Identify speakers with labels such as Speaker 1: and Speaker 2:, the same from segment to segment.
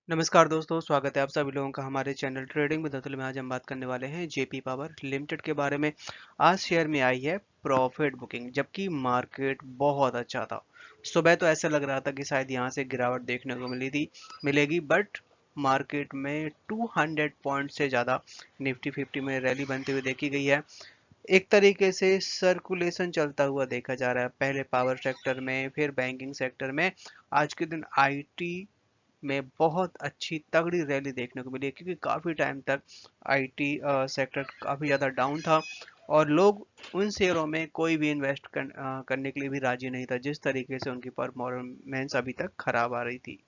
Speaker 1: नमस्कार दोस्तों, स्वागत है आप सभी लोगों का हमारे चैनल ट्रेडिंग विद अतुल में। आज हम बात करने वाले हैं जेपी पावर लिमिटेड के बारे में। आज शेयर में आई है प्रॉफिट बुकिंग, जबकि मार्केट बहुत अच्छा था। सुबह तो ऐसा लग रहा था कि शायद यहाँ से गिरावट देखने को मिलेगी, बट मार्केट में 200 पॉइंट से ज़्यादा निफ्टी 50 में रैली बनती हुई देखी गई है। एक तरीके से सर्कुलेशन चलता हुआ देखा जा रहा है, पहले पावर सेक्टर में, फिर बैंकिंग सेक्टर में। आज के दिन आईटी में बहुत अच्छी तगड़ी रैली देखने को मिली है, क्योंकि काफ़ी टाइम तक आईटी सेक्टर काफ़ी ज़्यादा डाउन था और लोग उन शेयरों में कोई भी करने के लिए भी राजी नहीं था, जिस तरीके से उनकी परफॉर्मेंस अभी तक खराब आ रही थी।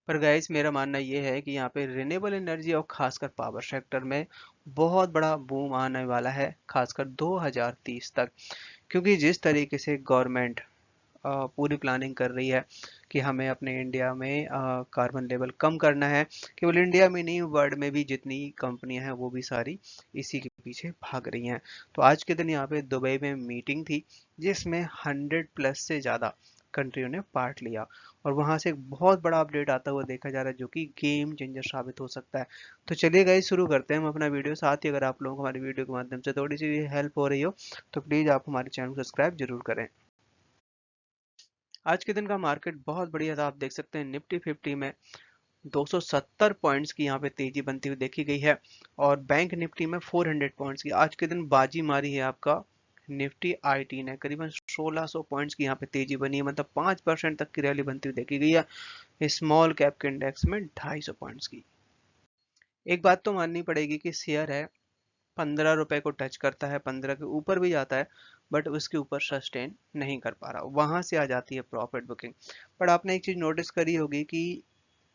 Speaker 1: पर गाइस, मेरा मानना ये है कि यहाँ पे रिन्यूएबल एनर्जी और खासकर पावर सेक्टर में बहुत बड़ा बूम आने वाला है, खासकर 2030 तक। क्योंकि जिस तरीके से गवर्नमेंट पूरी प्लानिंग कर रही है कि हमें अपने इंडिया में कार्बन लेवल कम करना है। केवल इंडिया में नहीं, वर्ल्ड में भी जितनी कंपनियां हैं वो भी सारी इसी के पीछे भाग रही हैं। तो आज के दिन यहाँ पे दुबई में मीटिंग थी, जिसमें 100 प्लस से ज़्यादा कंट्रियों ने पार्ट लिया और वहां से एक बहुत बड़ा अपडेट आता हुआ देखा जा रहा है, जो कि गेम चेंजर साबित हो सकता है। तो चलिए गाइस, शुरू करते हैं हम अपना वीडियो। साथ ही अगर आप लोगों को हमारी वीडियो के माध्यम से थोड़ी सी हेल्प हो रही हो तो प्लीज़ आप हमारे चैनल को सब्सक्राइब जरूर करें। आज के दिन का मार्केट बहुत बढ़िया था। आप देख सकते हैं निफ्टी 50 में 270 पॉइंट्स की यहाँ पे तेजी बनती हुई देखी गई है और बैंक निफ्टी में 400 पॉइंट्स की आज के दिन बाजी मारी है। आपका निफ्टी आईटी ने करीबन 1600 पॉइंट्स की यहाँ पे तेजी बनी है, मतलब 5% तक की रैली बनती हुई देखी गई है। स्मॉल कैप के इंडेक्स में 250 पॉइंट्स की। एक बात तो माननी पड़ेगी कि शेयर है 15 रुपए को टच करता है, 15 के ऊपर भी जाता है, बट उसके ऊपर सस्टेन नहीं कर पा रहा, वहां से आ जाती है प्रॉफिट बुकिंग। बट आपने एक चीज नोटिस करी होगी कि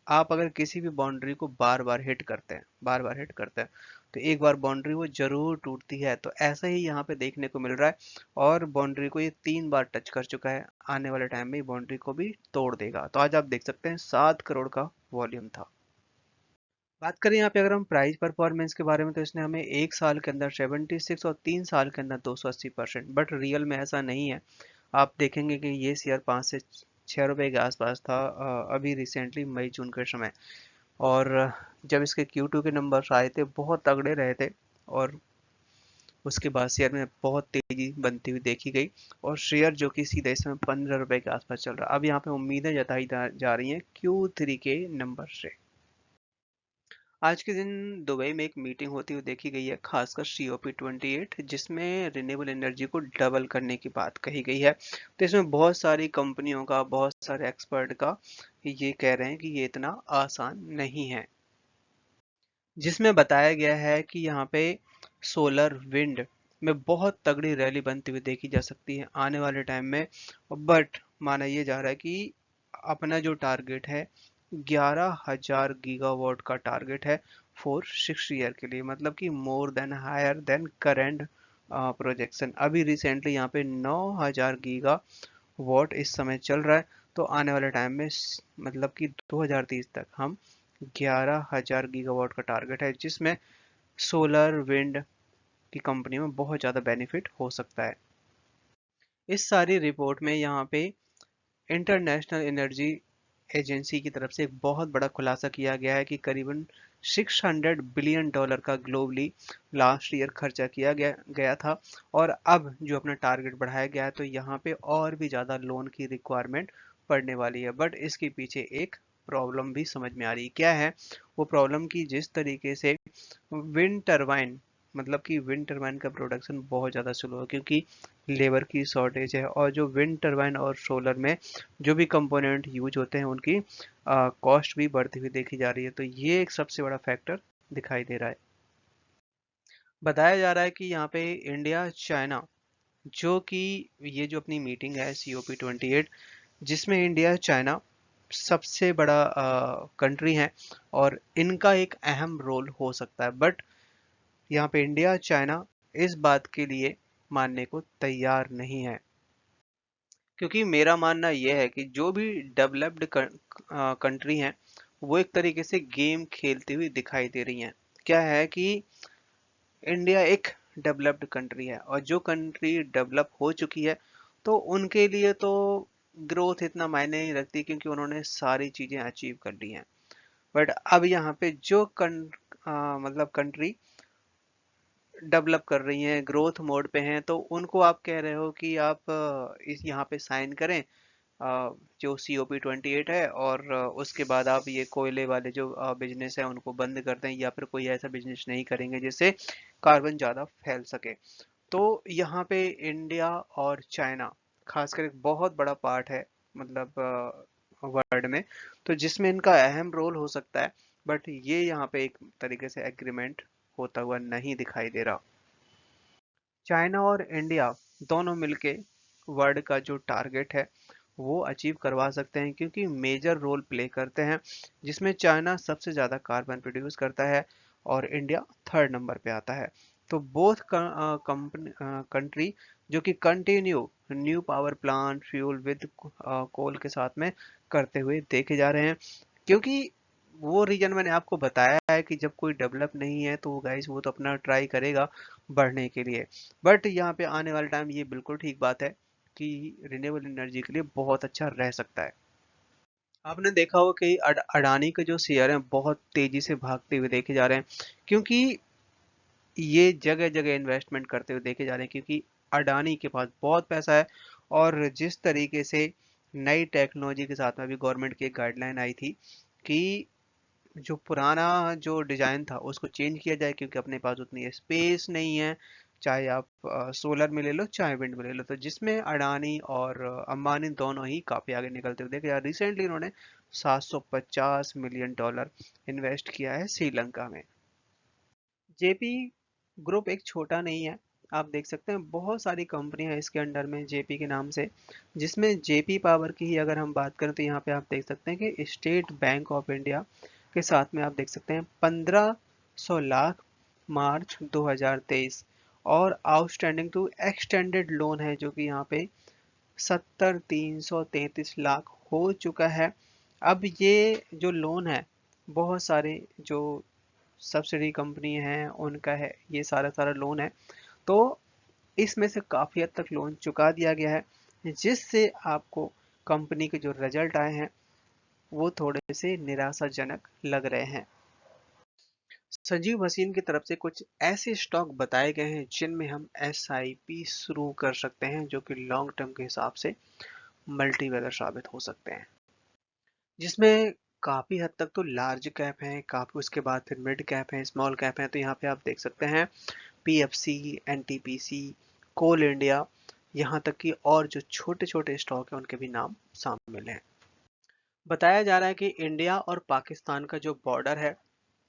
Speaker 1: आप अगर किसी भी बाउंड्री को बार बार हिट करते हैं तो एक बार बाउंड्री वो जरूर टूटती है। तो ऐसा ही यहाँ पे देखने को मिल रहा है और बाउंड्री को ये 3 बार टच कर चुका है। आने वाले टाइम में बाउंड्री को भी तोड़ देगा। तो आज आप देख सकते हैं 7 करोड़ का वॉल्यूम था। बात करें यहाँ पे अगर हम प्राइस परफॉर्मेंस के बारे में, तो इसने हमें 1 साल के अंदर 76 और 3 साल के अंदर 280%, बट रियल में ऐसा नहीं है। आप देखेंगे कि ये शेयर 5 से 6 रुपए के आसपास था अभी रिसेंटली मई जून के समय। और जब इसके Q2 के नंबर आए थे बहुत तगड़े रहे थे और उसके बाद शेयर में बहुत तेजी बनती हुई देखी गई और शेयर जो कि सीधे इस समय 15 रुपए के आसपास चल रहा है। अब यहाँ पे उम्मीदें जताई जा रही हैं Q3 के नंबर से। आज के दिन दुबई में एक मीटिंग होती हुई देखी गई है, खासकर COP28, जिसमें रिन्यूएबल एनर्जी को डबल करने की बात कही गई है। तो इसमें बहुत सारी कंपनियों का, बहुत सारे एक्सपर्ट का ये कह रहे हैं कि ये इतना आसान नहीं है। जिसमें बताया गया है कि यहाँ पे सोलर विंड में बहुत तगड़ी रैली बनती हुई देखी जा सकती है आने वाले टाइम में। बट माना यह जा रहा है कि अपना जो टारगेट है 11,000 गीगावाट का टारगेट है फॉर 6 ईयर के लिए, मतलब कि more than higher than current projection. अभी रिसेंटली यहाँ पे 9,000 गीगा वॉट इस समय चल रहा है। तो आने वाले टाइम में मतलब कि 2030 तक हम 11,000 गीगावाट का टारगेट है, जिसमें सोलर विंड की कंपनी में बहुत ज़्यादा बेनिफिट हो सकता है। इस सारी रिपोर्ट में यहाँ पे इंटरनेशनल एनर्जी एजेंसी की तरफ से एक बहुत बड़ा खुलासा किया गया है कि करीबन $600 बिलियन का ग्लोबली लास्ट ईयर खर्चा किया गया था और अब जो अपना टारगेट बढ़ाया गया है, तो यहाँ पे और भी ज़्यादा लोन की रिक्वायरमेंट पड़ने वाली है। बट इसके पीछे एक प्रॉब्लम भी समझ में आ रही है। क्या है वो प्रॉब्लम? की जिस तरीके से विंड टरबाइन, मतलब कि विंड टरबाइन का प्रोडक्शन बहुत ज़्यादा स्लो है, क्योंकि लेबर की शॉर्टेज है और जो विंड टरबाइन और सोलर में जो भी कंपोनेंट यूज होते हैं उनकी कॉस्ट भी बढ़ती हुई देखी जा रही है। तो ये एक सबसे बड़ा फैक्टर दिखाई दे रहा है। बताया जा रहा है कि यहाँ पे इंडिया चाइना, जो कि ये जो अपनी मीटिंग है COP28, जिसमें इंडिया चाइना सबसे बड़ा कंट्री है और इनका एक अहम रोल हो सकता है। बट यहाँ पे इंडिया चाइना इस बात के लिए मानने को तैयार नहीं है, क्योंकि मेरा मानना यह है कि जो भी डेवलप्ड कंट्री हैं वो एक तरीके से गेम खेलती हुई दिखाई दे रही हैं। क्या है कि इंडिया एक डेवलप्ड कंट्री है और जो कंट्री डेवलप हो चुकी है, तो उनके लिए तो ग्रोथ इतना मायने नहीं रखती क्योंकि उन्होंने सारी चीजें अचीव कर ली हैं। बट अब यहाँ पे जो मतलब कंट्री डेवलप कर रही हैं, ग्रोथ मोड पे हैं, तो उनको आप कह रहे हो कि आप इस यहाँ पे साइन करें जो COP28 है, और उसके बाद आप ये कोयले वाले जो बिजनेस है उनको बंद कर दें, या फिर कोई ऐसा बिजनेस नहीं करेंगे जिससे कार्बन ज़्यादा फैल सके। तो यहाँ पे इंडिया और चाइना खासकर एक बहुत बड़ा पार्ट है, मतलब वर्ल्ड में, तो जिसमें इनका अहम रोल हो सकता है। बट ये यहाँ पे एक तरीके से एग्रीमेंट होता हुआ नहीं दिखाई दे रहा। चाइना और इंडिया दोनों मिलके वर्ल्ड का जो टारगेट है वो अचीव करवा सकते हैं, क्योंकि मेजर रोल प्ले करते हैं, जिसमें चाइना सबसे ज़्यादा कार्बन प्रोड्यूस करता है और इंडिया थर्ड नंबर पे आता है। तो बोथ कंपनी कंट्री जो कि continue new power plant fuel with coal के साथ में करते हुए देखे जा रहे हैं, क्योंकि वो रीजन मैंने आपको बताया है कि जब कोई डेवलप नहीं है तो गाइस वो तो अपना ट्राई करेगा बढ़ने के लिए। बट यहाँ पे आने वाले टाइम ये बिल्कुल ठीक बात है कि रिन्यूएबल एनर्जी के लिए बहुत अच्छा रह सकता है। आपने देखा होगा कि अडानी के जो शेयर हैं बहुत तेजी से भागते हुए देखे जा रहे हैं, क्योंकि ये जगह जगह इन्वेस्टमेंट करते हुए देखे जा रहे हैं, क्योंकि अडानी के पास बहुत पैसा है। और जिस तरीके से नई टेक्नोलॉजी के साथ में अभी गवर्नमेंट की एक गाइडलाइन आई थी कि जो पुराना जो डिजाइन था उसको चेंज किया जाए, क्योंकि अपने पास उतनी स्पेस नहीं है, चाहे आप सोलर में ले लो चाहे विंड में ले लो, तो जिसमें अडानी और अंबानी दोनों ही काफी आगे निकलते हुए देखे जा। रिसेंटली उन्होंने 750 मिलियन डॉलर इन्वेस्ट किया है श्रीलंका में। जेपी ग्रुप एक छोटा नहीं है, आप देख सकते हैं बहुत सारी कंपनियां हैं इसके अंडर में जेपी के नाम से, जिसमें जेपी पावर की ही अगर हम बात करें तो यहाँ पे आप देख सकते हैं कि स्टेट बैंक ऑफ इंडिया के साथ में आप देख सकते हैं 1500 लाख मार्च 2023, और आउटस्टैंडिंग टू एक्सटेंडेड लोन है जो कि यहाँ पे 70,333 लाख हो चुका है। अब ये जो लोन है बहुत सारे जो सब्सिडी कंपनी है उनका है, ये सारा सारा लोन है, तो इसमें से काफ़ी हद तक लोन चुका दिया गया है, जिससे आपको कंपनी के जो रिजल्ट आए हैं वो थोड़े से निराशाजनक लग रहे हैं। संजीव मशीन की तरफ से कुछ ऐसे स्टॉक बताए गए हैं जिनमें हम SIP शुरू कर सकते हैं, जो कि लॉन्ग टर्म के हिसाब से मल्टी बैगर साबित हो सकते हैं, जिसमें काफ़ी हद तक तो लार्ज कैप हैं, काफ़ी उसके बाद फिर मिड कैप हैं, स्मॉल कैप हैं। तो यहाँ पे आप देख सकते हैं PFC, NTPC, कोल इंडिया, यहाँ तक कि और जो छोटे छोटे स्टॉक हैं उनके भी नाम शामिल हैं। बताया जा रहा है कि इंडिया और पाकिस्तान का जो बॉर्डर है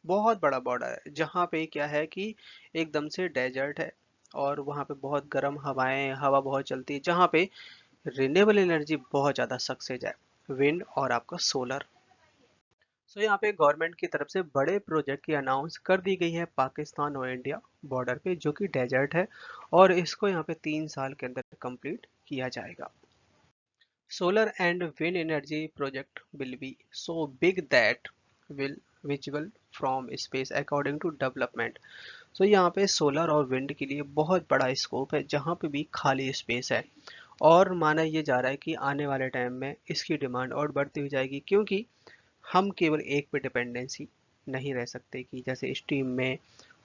Speaker 1: बहुत बड़ा बॉर्डर है, जहाँ पे क्या है कि एकदम से डेजर्ट है, और वहाँ पे बहुत गर्म हवाएं हवा बहुत चलती है, जहाँ पे रिन्यूएबल एनर्जी बहुत ज़्यादा सक्सेस है, विंड और आपका सोलर। सो यहाँ पे गवर्नमेंट की तरफ से बड़े प्रोजेक्ट की अनाउंस कर दी गई है पाकिस्तान और इंडिया बॉर्डर पे, जो कि डेजर्ट है, और इसको यहाँ पे 3 साल के अंदर कंप्लीट किया जाएगा। Solar and wind energy project will be so big that will visible from space according to development. So यहाँ पे सोलर और विंड के लिए बहुत बड़ा स्कोप है, जहाँ पे भी खाली स्पेस है, और माना ये जा रहा है कि आने वाले टाइम में इसकी डिमांड और बढ़ती हुई जाएगी, क्योंकि हम केवल एक पे डिपेंडेंसी नहीं रह सकते कि जैसे स्टीम में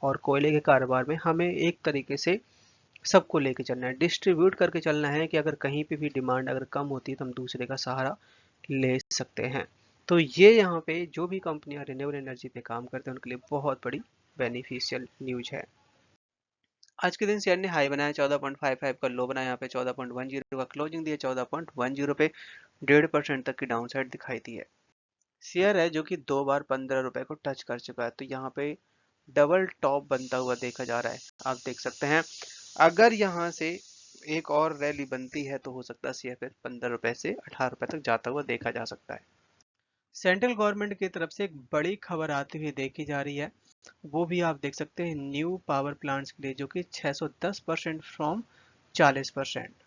Speaker 1: और कोयले के कारोबार में हमें एक तरीके से सबको लेके चलना है, डिस्ट्रीब्यूट करके चलना है, कि अगर कहीं पे भी डिमांड अगर कम होती है तो हम दूसरे का सहारा ले सकते हैं। तो ये यहाँ पे जो भी कंपनियां रिन्यूएबल एनर्जी पे काम करते हैं उनके लिए बहुत बड़ी बेनिफिशियल न्यूज है। आज के दिन शेयर ने हाई बनाया 14.55 का, लो बनाया यहाँ पे 14.10 का, क्लोजिंग दिया 14.10 पे, 1.5% तक की डाउन साइड दिखाई दी है। शेयर है जो कि 2 बार 15 रुपए को टच कर चुका है, तो यहाँ पे डबल टॉप बनता हुआ देखा जा रहा है, आप देख सकते हैं। अगर यहाँ से एक और रैली बनती है तो हो सकता है शेयर फिर 15 रुपए से 18 रुपए तक जाता हुआ देखा जा सकता है। सेंट्रल गवर्नमेंट की तरफ से एक बड़ी खबर आती हुई देखी जा रही है, वो भी आप देख सकते हैं न्यू पावर प्लांट्स के लिए, जो कि 610% फ्रॉम 40%।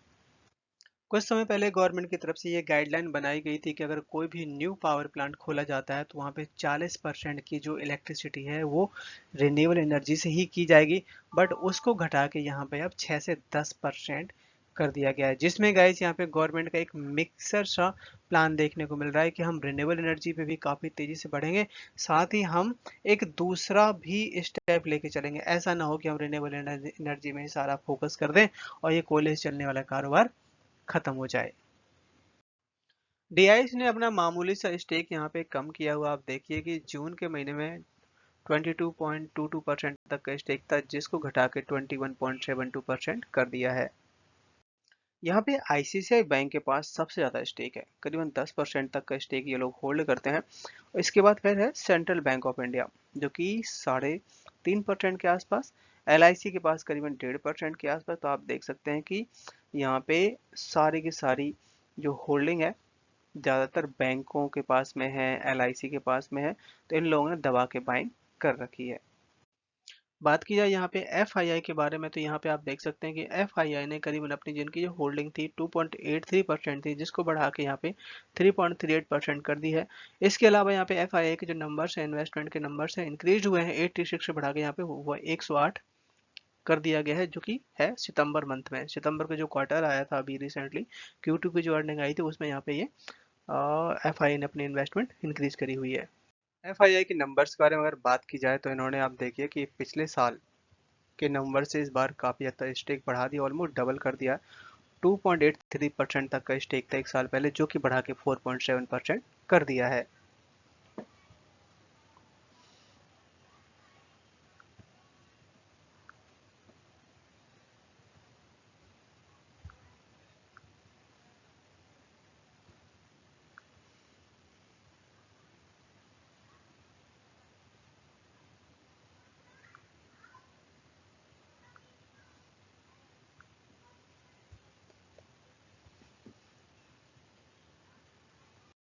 Speaker 1: कुछ समय पहले गवर्नमेंट की तरफ से ये गाइडलाइन बनाई गई थी कि अगर कोई भी न्यू पावर प्लांट खोला जाता है तो वहाँ पे 40% की जो इलेक्ट्रिसिटी है वो रिन्यूएबल एनर्जी से ही की जाएगी, बट उसको घटा के यहाँ पे अब 6 से 10% कर दिया गया है, जिसमें गाइस यहाँ पे गवर्नमेंट का एक मिक्सर सा प्लान देखने को मिल रहा है कि हम रिन्यूएबल एनर्जी पे भी काफ़ी तेज़ी से बढ़ेंगे, साथ ही हम एक दूसरा भी स्टेप लेके चलेंगे। ऐसा ना हो कि हम रिन्यूएबल एनर्जी में ही सारा फोकस कर दें और ये कोयले से चलने वाला कारोबार खत्म हो जाए। डीआईएस ने अपना मामूली सा स्टेक यहाँ पे कम किया हुआ, आप देखिए कि जून के महीने में 22.22% तक का स्टेक था, जिसको घटा के 21.72% कर दिया है। यहाँ पे आईसीआईसीआई बैंक के पास सबसे ज़्यादा स्टेक है, करीबन 10% तक का स्टेक ये लोग होल्ड करते हैं। और इसके बाद फिर है सेंट्रल बैंक ऑफ इंडिया, जो कि 3.5% के आसपास, एलआईसी के पास करीबन 1.5% के आसपास। तो आप देख सकते हैं कि यहाँ पे सारी की सारी जो होल्डिंग है ज़्यादातर बैंकों के पास में है, एलआईसी के पास में है, तो इन लोगों ने दबा के बाइंग कर रखी है। बात की जाए यहाँ पे एफआईआई के बारे में, तो यहाँ पे आप देख सकते हैं कि एफआईआई ने करीबन अपनी जिनकी जो होल्डिंग थी 2.83% थी, जिसको बढ़ा के यहाँ पे 3.38% कर दी है। इसके अलावा यहाँ पे एफआईआई के जो नंबर्स हैं, इन्वेस्टमेंट के नंबर्स हैं, इंक्रीज हुए हैं 86 से बढ़ा के यहाँ पे हुआ 108 कर दिया गया है, जो कि है सितंबर मंथ में। सितंबर का जो क्वार्टर आया था अभी रिसेंटली, Q2 की जो अर्निंग आई थी उसमें यहाँ पे ये एफआईआई ने अपनी इन्वेस्टमेंट इंक्रीज करी हुई है। एफआईआई के नंबर्स के बारे में अगर बात की जाए तो इन्होंने, आप देखिए कि पिछले साल के नंबर से इस बार काफ़ी ज़्यादा स्टेक बढ़ा दिया, ऑलमोस्ट डबल कर दिया। 2.83% तक का स्टेक था एक साल पहले, जो कि बढ़ा के 4.7% कर दिया है।